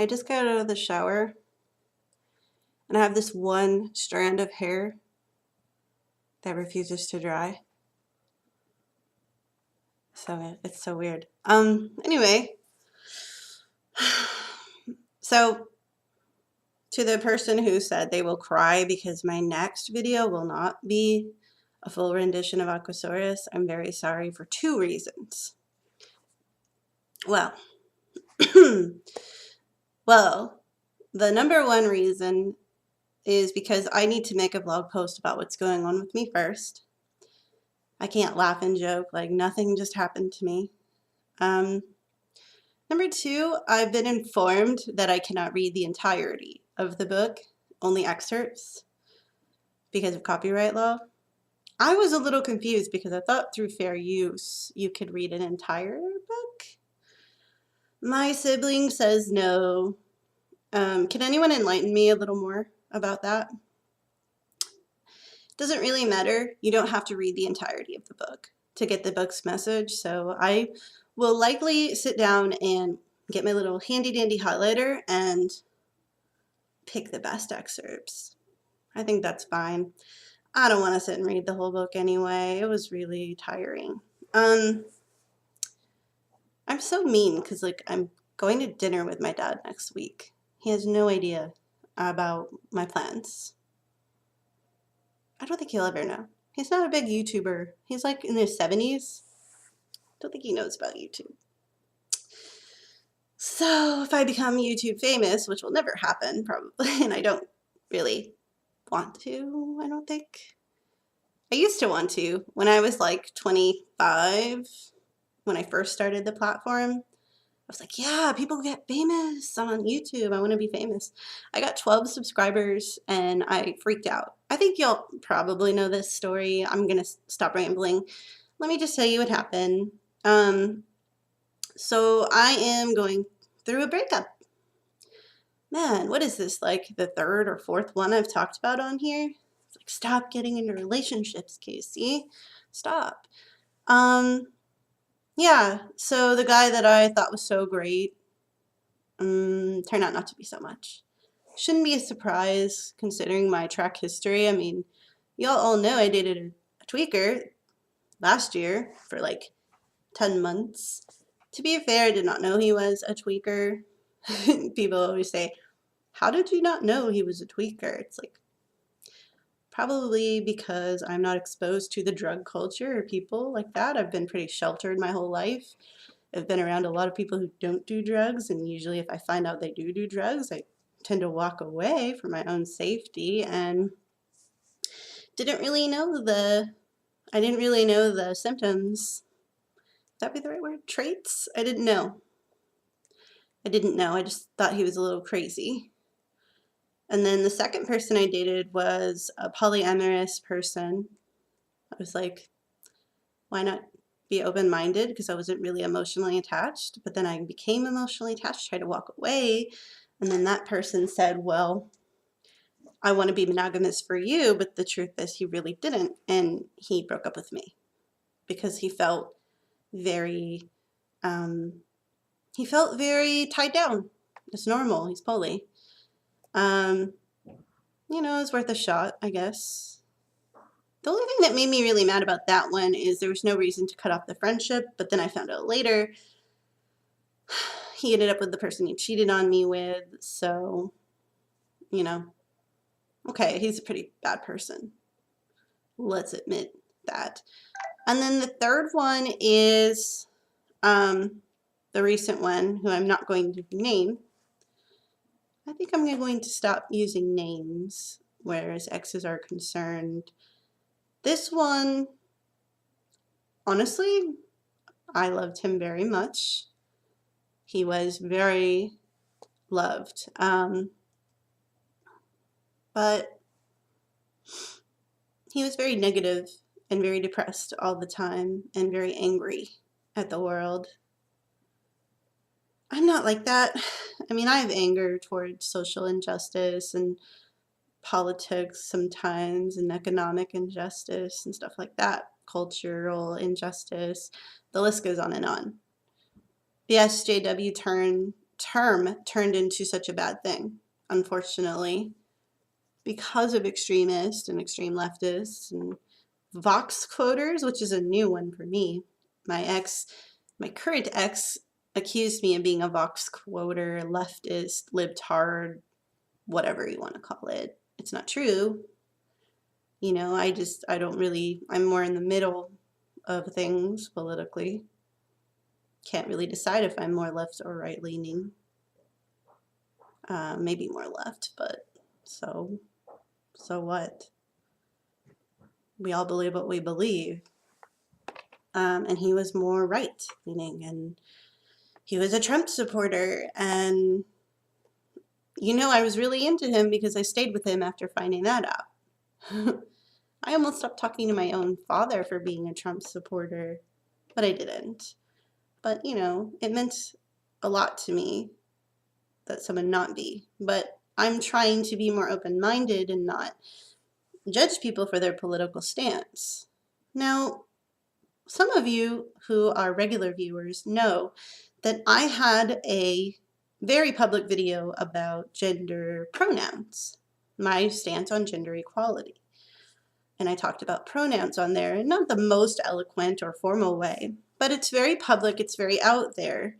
I just got out of the shower and I have this one strand of hair that refuses to dry. So it's so weird. Anyway, so to the person who said they will cry because my next video will not be a full rendition of Aquasaurus, I'm very sorry for two reasons. Well, well, the number one reason is because I need to make a blog post about what's going on with me first. I can't laugh and joke like nothing just happened to me. Number two, I've been informed that I cannot read the entirety of the book, only excerpts, because of copyright law. I was a little confused because I thought through fair use you could read an entire book. My sibling says no. Can anyone enlighten me a little more about that? Doesn't really matter. You don't have to read the entirety of the book to get the book's message. So I will likely sit down and get my little handy dandy highlighter and pick the best excerpts. I think that's fine. I don't want to sit and read the whole book anyway. It was really tiring. I'm so mean because like I'm going to dinner with my dad next week. He has no idea about my plans. I don't think he'll ever know. He's not a big YouTuber. He's like in his 70s. Don't think he knows about YouTube. So if I become YouTube famous, which will never happen probably, and I don't really want to, I don't think. I used to want to when I was like 25, when I first started the platform. I was like, yeah, people get famous on YouTube. I want to be famous. I got 12 subscribers and I freaked out. I think y'all probably know this story. I'm going to stop rambling. Let me just tell you what happened. So I am going through a breakup. Man, what is this, like the third or fourth one I've talked about on here? It's like, stop getting into relationships, Casey. Stop. Yeah, so the guy that I thought was so great turned out not to be so much. Shouldn't be a surprise considering my track history. I mean, y'all all know I dated a tweaker last year for like 10 months. To be fair, I did not know he was a tweaker. People always say, how did you not know he was a tweaker? It's like, probably because I'm not exposed to the drug culture or people like that. I've been pretty sheltered my whole life. I've been around a lot of people who don't do drugs, and usually if I find out they do drugs, I tend to walk away for my own safety, and didn't really know the symptoms. Would that be the right word? Traits? I didn't know. I just thought he was a little crazy. And then the second person I dated was a polyamorous person. I was like, why not be open-minded? Because I wasn't really emotionally attached. But then I became emotionally attached, tried to walk away. And then that person said, well, I want to be monogamous for you. But the truth is he really didn't. And he broke up with me because he felt very tied down. It's normal. He's poly. You know, it's worth a shot, I guess. The only thing that made me really mad about that one is there was no reason to cut off the friendship, but then I found out later he ended up with the person he cheated on me with, so, you know, okay, he's a pretty bad person. Let's admit that. And then the third one is the recent one, who I'm not going to name. I think I'm going to stop using names, whereas exes are concerned. This one, honestly, I loved him very much. He was very loved. But he was very negative and very depressed all the time and very angry at the world. I'm not like that. I mean, I have anger towards social injustice and politics sometimes and economic injustice and stuff like that, cultural injustice, the list goes on and on. The SJW turn term turned into such a bad thing, unfortunately, because of extremists and extreme leftists and Vox quoters, which is a new one for me. My current ex accused me of being a Vox quoter, leftist, libtard, whatever you want to call it. It's not true. You know, I don't really, I'm more in the middle of things politically. Can't really decide if I'm more left or right leaning. Maybe more left, but so what? We all believe what we believe. And he was more right leaning, and he was a Trump supporter. And, you know, I was really into him because I stayed with him after finding that out. I almost stopped talking to my own father for being a Trump supporter, but I didn't. But, you know, it meant a lot to me that someone not be. But I'm trying to be more open-minded and not judge people for their political stance. Now, some of you who are regular viewers know that I had a very public video about gender pronouns, my stance on gender equality. And I talked about pronouns on there in not the most eloquent or formal way, but it's very public, it's very out there,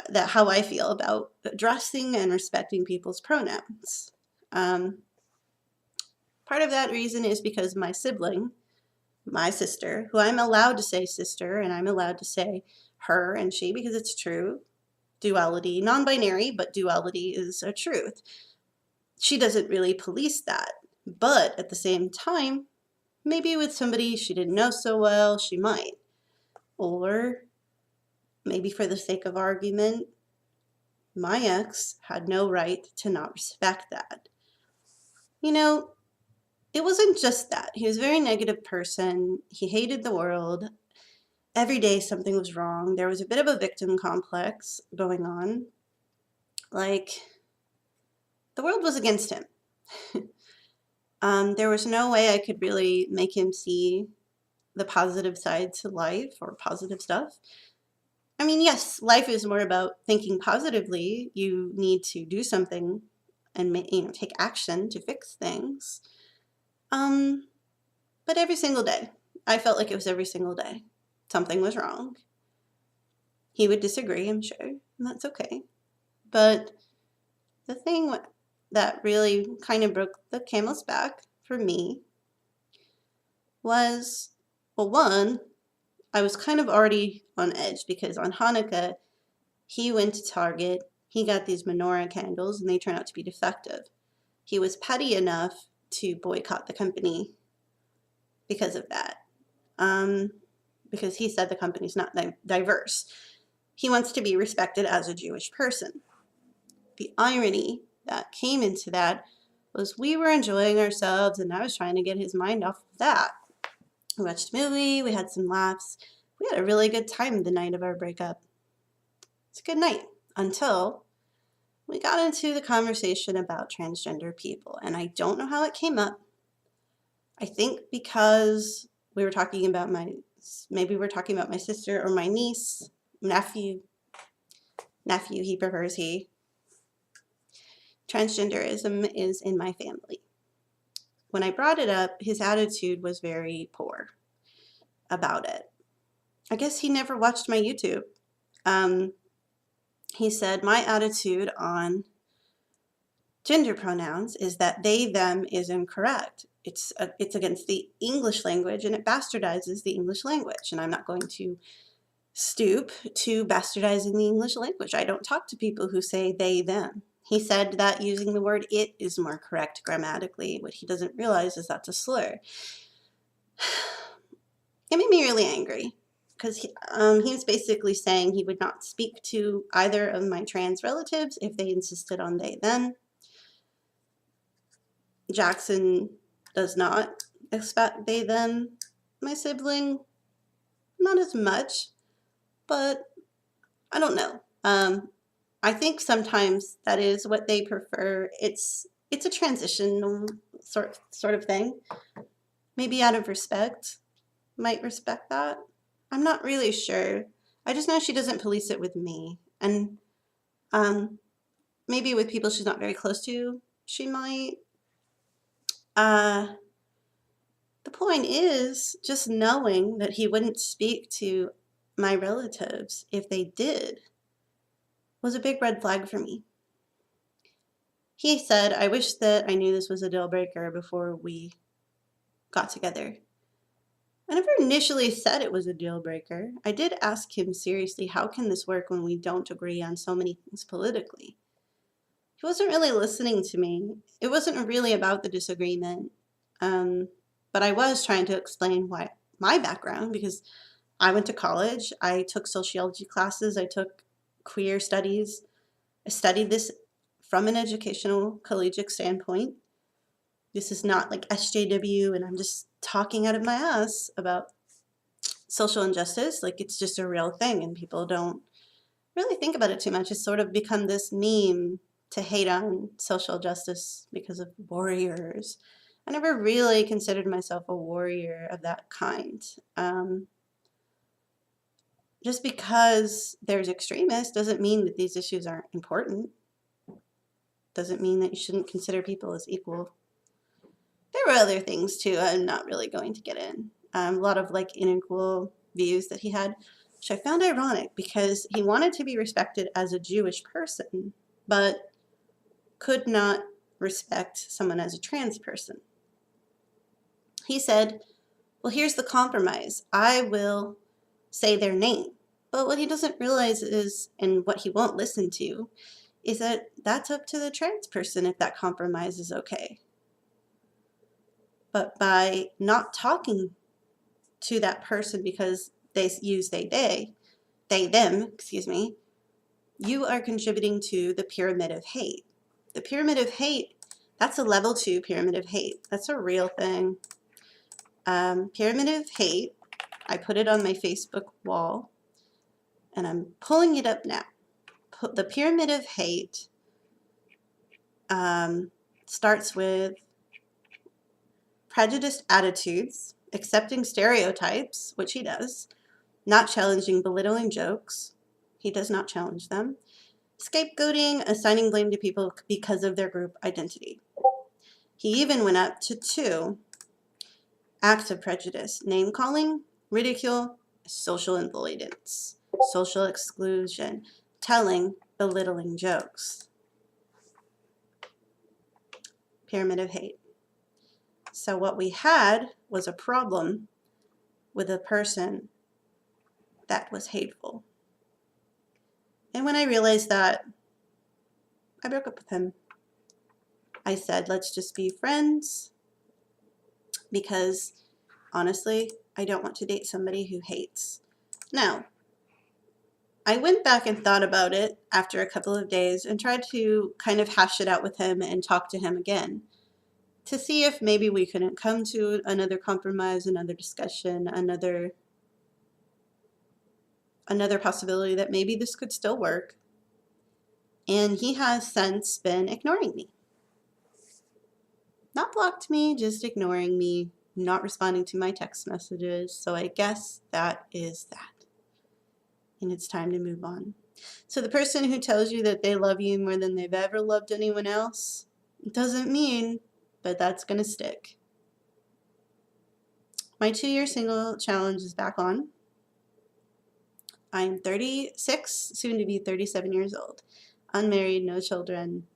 that how I feel about addressing and respecting people's pronouns. Part of that reason is because my sibling, my sister, who I'm allowed to say sister, and I'm allowed to say her and she because it's true. Duality, non-binary, but duality is a truth. She doesn't really police that, but at the same time, maybe with somebody she didn't know so well, she might. Or maybe for the sake of argument, my ex had no right to not respect that. You know, it wasn't just that. He was a very negative person. He hated the world. Every day something was wrong. There was a bit of a victim complex going on. Like, the world was against him. There was no way I could really make him see the positive side to life or positive stuff. I mean, yes, life is more about thinking positively. You need to do something and take action to fix things. But every single day, I felt like it was every single day. Something was wrong. He would disagree, I'm sure, and that's okay. But the thing that really kind of broke the camel's back for me was, well, one, I was kind of already on edge because on Hanukkah, he went to Target, he got these menorah candles, and they turned out to be defective. He was petty enough to boycott the company because of that. Because he said the company's not diverse. He wants to be respected as a Jewish person. The irony that came into that was we were enjoying ourselves and I was trying to get his mind off of that. We watched a movie, we had some laughs. We had a really good time the night of our breakup. It's a good night until we got into the conversation about transgender people. And I don't know how it came up. I think because we were talking about maybe we're talking about my sister or my niece, nephew, he prefers he. Transgenderism is in my family. When I brought it up, his attitude was very poor about it. I guess he never watched my YouTube. He said, my attitude on gender pronouns is that they, them is incorrect. It's against the English language and it bastardizes the English language. And I'm not going to stoop to bastardizing the English language. I don't talk to people who say they, them. He said that using the word it is more correct grammatically. What he doesn't realize is that's a slur. It made me really angry because he was basically saying he would not speak to either of my trans relatives if they insisted on they, them. Jackson does not expect they, them. My sibling, not as much, but I don't know. I think sometimes that is what they prefer. It's a transitional sort of thing. Maybe out of respect, might respect that. I'm not really sure. I just know she doesn't police it with me. And Maybe with people she's not very close to, she might. Uh, the point is just knowing that he wouldn't speak to my relatives if they did was a big red flag for me. He said, I wish that I knew this was a deal breaker before we got together. I never initially said it was a deal breaker. I did ask him seriously, how can this work when we don't agree on so many things politically? He wasn't really listening to me. It wasn't really about the disagreement. But I was trying to explain why my background, because I went to college, I took sociology classes, I took queer studies. I studied this from an educational collegiate standpoint. This is not like SJW and I'm just talking out of my ass about social injustice. Like it's just a real thing and people don't really think about it too much. It's sort of become this meme to hate on social justice because of warriors. I never really considered myself a warrior of that kind. Just because there's extremists doesn't mean that these issues aren't important. Doesn't mean that you shouldn't consider people as equal. There were other things too. I'm not really going to get in. A lot of like unequal views that he had, which I found ironic because he wanted to be respected as a Jewish person, but could not respect someone as a trans person. He said, well, here's the compromise. I will say their name. But what he doesn't realize is, and what he won't listen to, is that that's up to the trans person if that compromise is okay. But by not talking to that person because they use they, them, excuse me, you are contributing to the pyramid of hate. The pyramid of hate, that's a level 2 pyramid of hate. That's a real thing. Pyramid of hate, I put it on my Facebook wall, and I'm pulling it up now. The pyramid of hate starts with prejudiced attitudes, accepting stereotypes, which he does, not challenging belittling jokes, he does not challenge them, scapegoating, assigning blame to people because of their group identity. He even went up to 2 acts of prejudice: name calling, ridicule, social avoidance, social exclusion, telling belittling jokes. Pyramid of hate. So what we had was a problem with a person that was hateful. And when I realized that, I broke up with him. I said, let's just be friends, because honestly, I don't want to date somebody who hates. Now, I went back and thought about it after a couple of days and tried to kind of hash it out with him and talk to him again to see if maybe we couldn't come to another compromise, another discussion, another possibility that maybe this could still work. And he has since been ignoring me. Not blocked me, just ignoring me, not responding to my text messages. So I guess that is that. And it's time to move on. So the person who tells you that they love you more than they've ever loved anyone else doesn't mean, but that's going to stick. My 2-year single challenge is back on. I'm 36, soon to be 37 years old. Unmarried, no children.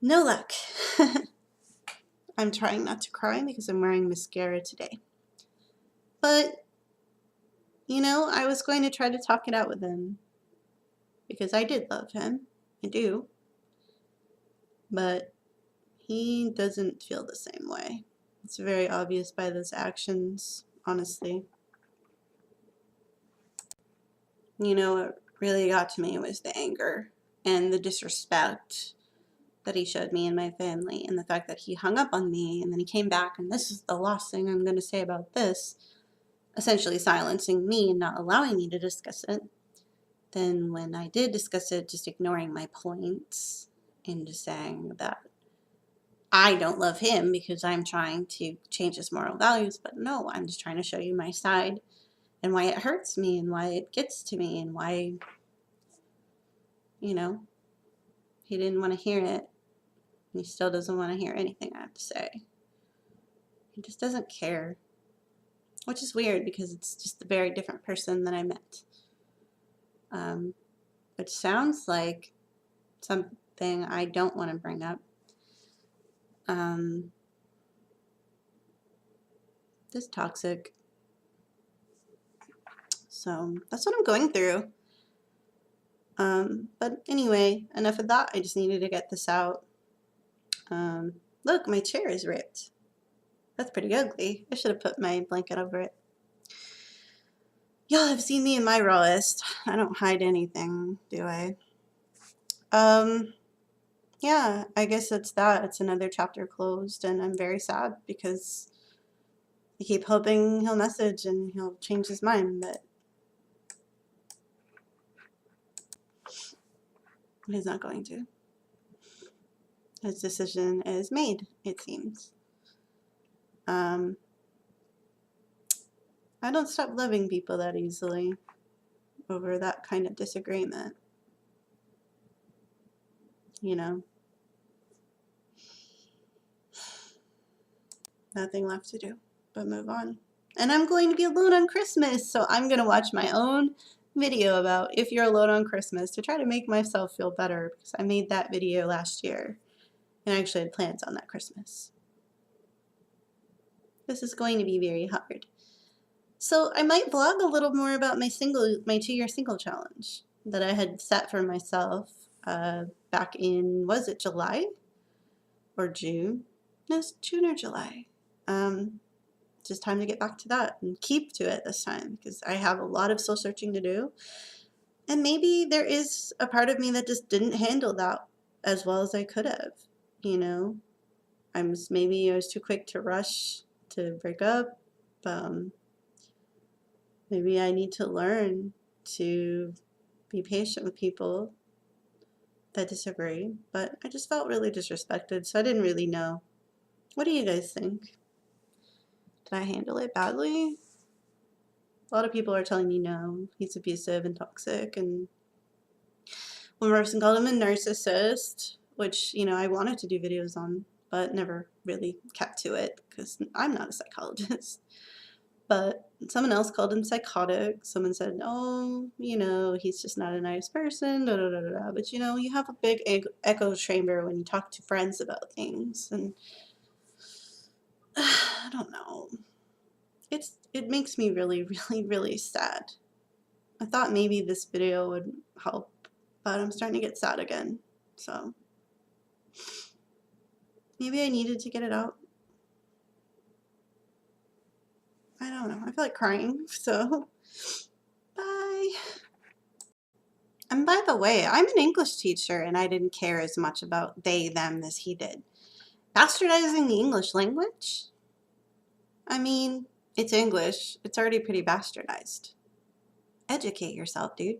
No luck. I'm trying not to cry because I'm wearing mascara today. But, you know, I was going to try to talk it out with him because I did love him. I do. But he doesn't feel the same way. It's very obvious by his actions, honestly. You know, what really got to me was the anger and the disrespect that he showed me and my family, and the fact that he hung up on me and then he came back, and this is the last thing I'm going to say about this, essentially silencing me and not allowing me to discuss it. Then when I did discuss it, just ignoring my points and just saying that I don't love him because I'm trying to change his moral values, but no, I'm just trying to show you my side and why it hurts me and why it gets to me and why you know, he didn't want to hear it. And he still doesn't want to hear anything I have to say. He just doesn't care. Which is weird because it's just a very different person than I met. Which sounds like something I don't want to bring up. Just toxic. So that's what I'm going through. But anyway, enough of that. I just needed to get this out. Look, my chair is ripped. That's pretty ugly. I should have put my blanket over it. Y'all have seen me in my rawest. I don't hide anything, do I? Yeah, I guess it's that. It's another chapter closed, and I'm very sad because I keep hoping he'll message and he'll change his mind, but he's not going to. His decision is made, it seems. I don't stop loving people that easily over that kind of disagreement. You know? Nothing left to do but move on. And I'm going to be alone on Christmas, so I'm going to watch my own video about if you're alone on Christmas to try to make myself feel better, because I made that video last year and I actually had plans on that Christmas. This is going to be very hard. So I might vlog a little more about my 2-year single challenge that I had set for myself back in, was it July or June? No, it's June or July. Just time to get back to that and keep to it this time, because I have a lot of soul searching to do. And maybe there is a part of me that just didn't handle that as well as I could have, you know. Maybe I was too quick to rush to break up. Maybe I need to learn to be patient with people that disagree. But I just felt really disrespected, so I didn't really know. What do you guys think? Did I handle it badly? A lot of people are telling me no, he's abusive and toxic, and one person called him a narcissist, which, you know, I wanted to do videos on, but never really kept to it because I'm not a psychologist. But someone else called him psychotic. Someone said, oh, you know, he's just not a nice person, da da da da. But, you know, you have a big echo chamber when you talk to friends about things, and I don't know. It makes me really, really, really sad. I thought maybe this video would help, but I'm starting to get sad again. So maybe I needed to get it out. I don't know. I feel like crying, so bye. And by the way, I'm an English teacher and I didn't care as much about they, them as he did. Bastardizing the English language? I mean, it's English. It's already pretty bastardized. Educate yourself, dude.